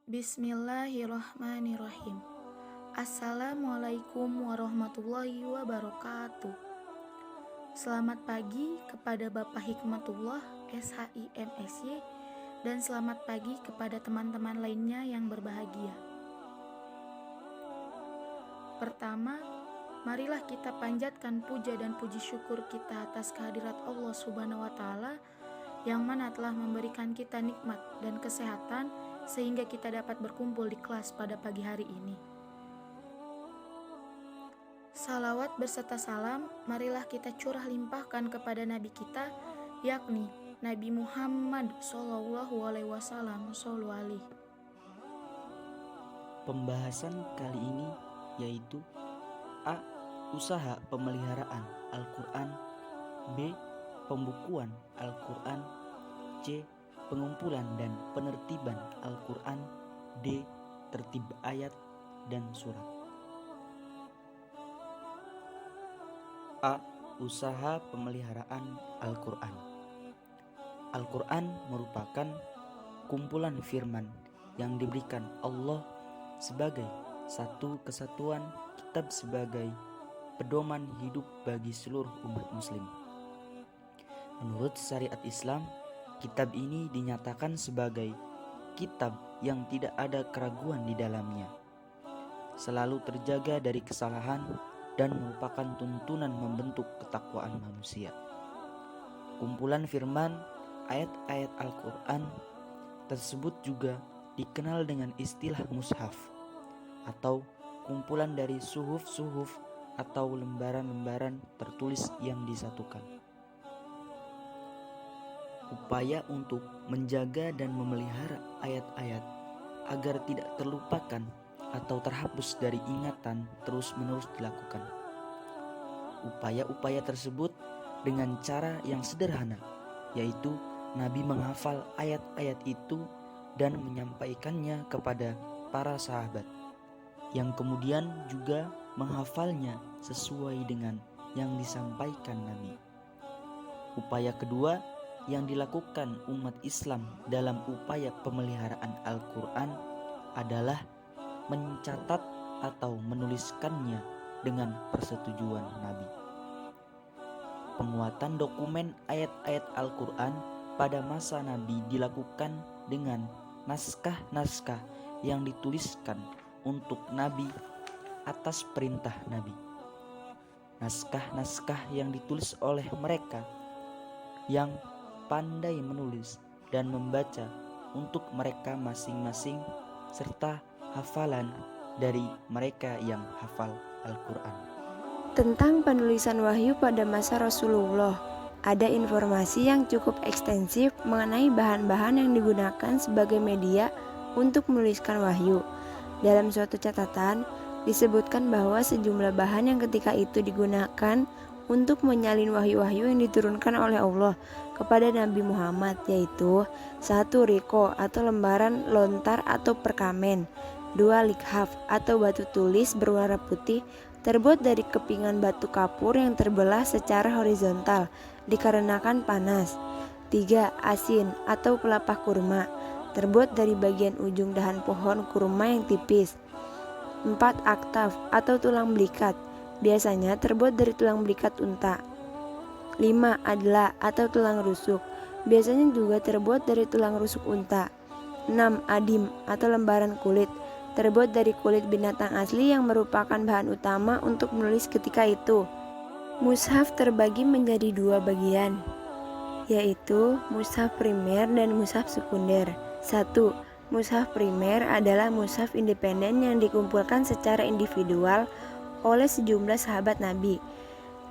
Bismillahirrahmanirrahim. Assalamualaikum warahmatullahi wabarakatuh. Selamat pagi kepada Bapak Hikmatullah SHI MSY dan selamat pagi kepada teman-teman lainnya yang berbahagia. Pertama, marilah kita panjatkan puja dan puji syukur kita atas kehadirat Allah Subhanahu wa taala yang mana telah memberikan kita nikmat dan kesehatan sehingga kita dapat berkumpul di kelas pada pagi hari ini. Salawat berserta salam, marilah kita curah limpahkan kepada Nabi kita, yakni Nabi Muhammad SAW. Pembahasan kali ini yaitu A. Usaha pemeliharaan Al-Quran, B. Pembukuan Al-Quran, C. Pengumpulan dan penertiban Al-Quran, D. Tertib ayat dan surat. A. Usaha pemeliharaan Al-Quran. Al-Quran merupakan kumpulan firman yang diberikan Allah sebagai satu kesatuan, kitab sebagai pedoman hidup bagi seluruh umat muslim. Menurut syariat Islam, kitab ini dinyatakan sebagai kitab yang tidak ada keraguan di dalamnya, selalu terjaga dari kesalahan dan merupakan tuntunan membentuk ketakwaan manusia. Kumpulan firman ayat-ayat Al-Quran tersebut juga dikenal dengan istilah mushaf atau kumpulan dari suhuf-suhuf atau lembaran-lembaran tertulis yang disatukan. Upaya untuk menjaga dan memelihara ayat-ayat agar tidak terlupakan atau terhapus dari ingatan terus-menerus dilakukan. Upaya-upaya tersebut dengan cara yang sederhana, yaitu Nabi menghafal ayat-ayat itu dan menyampaikannya kepada para sahabat, yang kemudian juga menghafalnya sesuai dengan yang disampaikan Nabi. Upaya kedua yang dilakukan umat Islam dalam upaya pemeliharaan Al-Quran adalah mencatat atau menuliskannya dengan persetujuan Nabi. Penguatan dokumen ayat-ayat Al-Quran pada masa Nabi dilakukan dengan naskah-naskah yang dituliskan untuk Nabi atas perintah Nabi. Naskah-naskah yang ditulis oleh mereka yang pandai menulis dan membaca untuk mereka masing-masing, serta hafalan dari mereka yang hafal Al-Quran. Tentang penulisan wahyu pada masa Rasulullah, ada informasi yang cukup ekstensif mengenai bahan-bahan yang digunakan sebagai media untuk menuliskan wahyu. Dalam suatu catatan, disebutkan bahwa sejumlah bahan yang ketika itu digunakan untuk menyalin wahyu-wahyu yang diturunkan oleh Allah kepada Nabi Muhammad, yaitu 1. Riko atau lembaran lontar atau perkamen, 2. Likhaf atau batu tulis berwarna putih terbuat dari kepingan batu kapur yang terbelah secara horizontal dikarenakan panas, 3. Asin atau pelepah kurma terbuat dari bagian ujung dahan pohon kurma yang tipis, 4. Aktaf atau tulang belikat, biasanya terbuat dari tulang belikat unta, 5. Adla atau tulang rusuk, biasanya juga terbuat dari tulang rusuk unta, 6. Adim atau lembaran kulit, terbuat dari kulit binatang asli yang merupakan bahan utama untuk menulis ketika itu. Mushaf terbagi menjadi 2 bagian, yaitu mushaf primer dan mushaf sekunder. 1. Mushaf primer adalah mushaf independen yang dikumpulkan secara individual oleh sejumlah sahabat Nabi.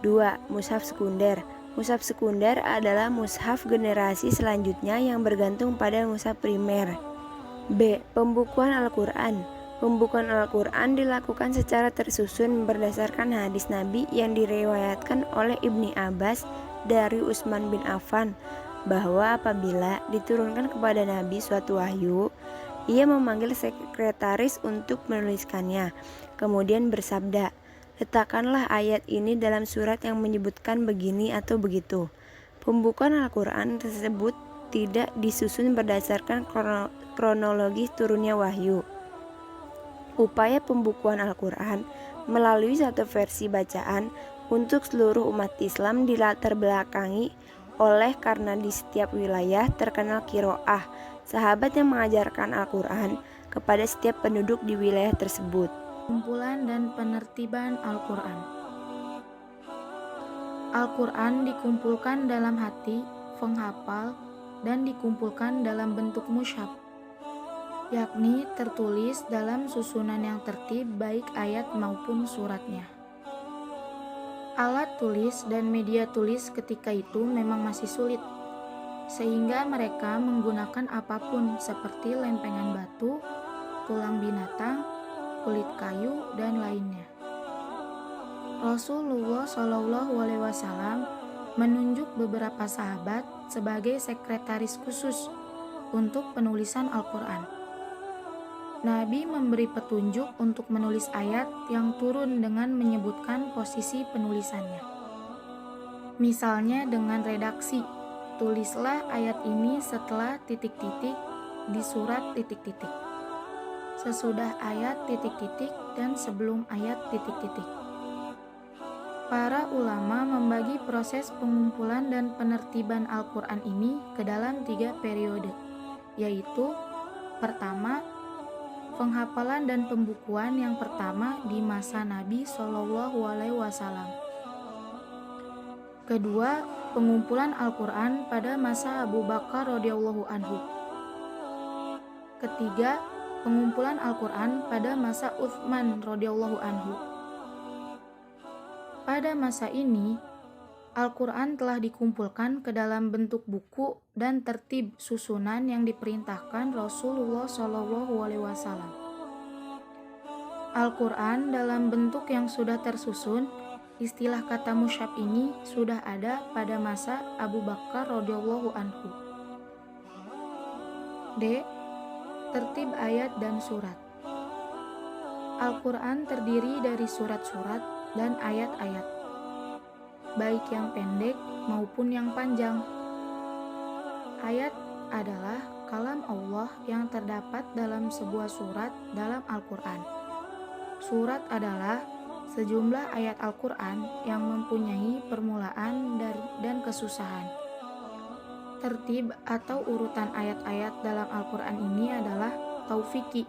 2. Mushaf sekunder. Mushaf sekunder adalah mushaf generasi selanjutnya yang bergantung pada mushaf primer. B. Pembukuan Al-Quran. Pembukuan Al-Quran dilakukan secara tersusun berdasarkan hadis Nabi yang diriwayatkan oleh Ibni Abbas dari Utsman bin Affan bahwa apabila diturunkan kepada Nabi suatu wahyu, ia memanggil sekretaris untuk menuliskannya, kemudian bersabda, "Letakkanlah ayat ini dalam surat yang menyebutkan begini atau begitu." Pembukaan Al-Quran tersebut tidak disusun berdasarkan kronologis turunnya wahyu. Upaya pembukuan Al-Quran melalui satu versi bacaan untuk seluruh umat Islam dilatar belakangi oleh karena di setiap wilayah terkenal kiroah, sahabat yang mengajarkan Al-Quran kepada setiap penduduk di wilayah tersebut. Kumpulan dan penertiban Al-Quran. Al-Quran dikumpulkan dalam hati penghafal dan dikumpulkan dalam bentuk mushaf, yakni tertulis dalam susunan yang tertib baik ayat maupun suratnya. Alat tulis dan media tulis ketika itu memang masih sulit, sehingga mereka menggunakan apapun seperti lempengan batu, tulang binatang, kulit kayu, dan lainnya. Rasulullah SAW menunjuk beberapa sahabat sebagai sekretaris khusus untuk penulisan Al-Quran. Nabi memberi petunjuk untuk menulis ayat yang turun dengan menyebutkan posisi penulisannya. Misalnya dengan redaksi, tulislah ayat ini setelah titik-titik di surat titik-titik, sesudah ayat titik-titik, dan sebelum ayat titik-titik. Para ulama membagi proses pengumpulan dan penertiban Al-Quran ini ke dalam 3 periode, yaitu pertama, penghafalan dan pembukuan yang pertama di masa Nabi SAW. Kedua, pengumpulan Al-Quran pada masa Abu Bakar radhiyallahu anhu. Ketiga, pengumpulan Al-Quran pada masa Utsman radhiyallahu anhu. Pada masa ini, Al-Quran telah dikumpulkan ke dalam bentuk buku dan tertib susunan yang diperintahkan Rasulullah SAW. Al-Quran dalam bentuk yang sudah tersusun, istilah kata mushaf ini sudah ada pada masa Abu Bakar radhiyallahu anhu. D. Tertib ayat dan surat. Al-Quran terdiri dari surat-surat dan ayat-ayat, baik yang pendek maupun yang panjang. Ayat adalah kalam Allah yang terdapat dalam sebuah surat dalam Al-Quran. Surat adalah sejumlah ayat Al-Quran yang mempunyai permulaan dan kesusahan. Tertib atau urutan ayat-ayat dalam Al-Quran ini adalah taufiki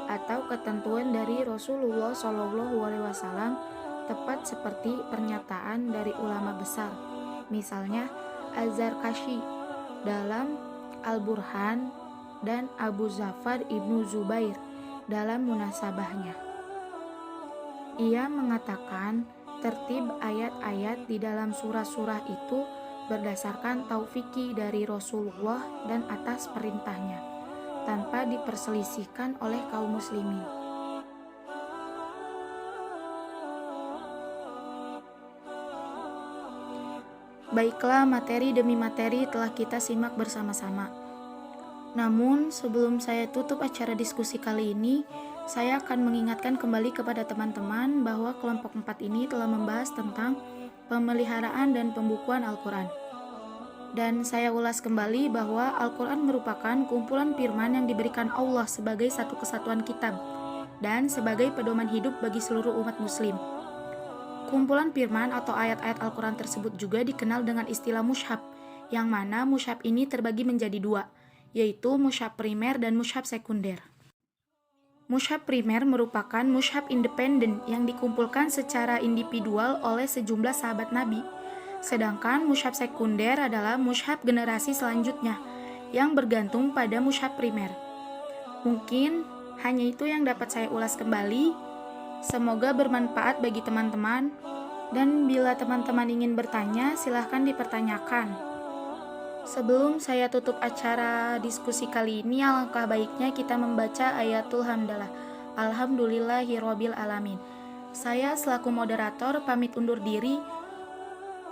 atau ketentuan dari Rasulullah SAW, tepat seperti pernyataan dari ulama besar, misalnya Az-Zarkashi dalam Al-Burhan dan Abu Zafar Ibnu Zubair dalam munasabahnya. Ia mengatakan tertib ayat-ayat di dalam surah-surah itu berdasarkan taufiki dari Rasulullah dan atas perintahnya, tanpa diperselisihkan oleh kaum muslimin. Baiklah, materi demi materi telah kita simak bersama-sama. Namun, sebelum saya tutup acara diskusi kali ini, saya akan mengingatkan kembali kepada teman-teman bahwa kelompok 4 ini telah membahas tentang pemeliharaan dan pembukuan Al-Quran. Dan saya ulas kembali bahwa Al-Quran merupakan kumpulan firman yang diberikan Allah sebagai satu kesatuan kitab dan sebagai pedoman hidup bagi seluruh umat muslim. Kumpulan firman atau ayat-ayat Al-Quran tersebut juga dikenal dengan istilah mushaf, yang mana mushaf ini terbagi menjadi 2, yaitu mushaf primer dan mushaf sekunder. Mushaf primer merupakan mushaf independen yang dikumpulkan secara individual oleh sejumlah sahabat Nabi, sedangkan mushaf sekunder adalah mushaf generasi selanjutnya yang bergantung pada mushaf primer. Mungkin hanya itu yang dapat saya ulas kembali. Semoga bermanfaat bagi teman-teman, dan bila teman-teman ingin bertanya, silahkan dipertanyakan. Sebelum saya tutup acara diskusi kali ini, alangkah baiknya kita membaca ayatul hamdalah. Alhamdulillahirabbil alamin. Saya selaku moderator pamit undur diri.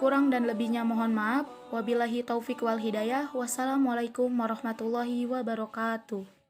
Kurang dan lebihnya mohon maaf. Wabillahi taufik wal hidayah. Wassalamualaikum warahmatullahi wabarakatuh.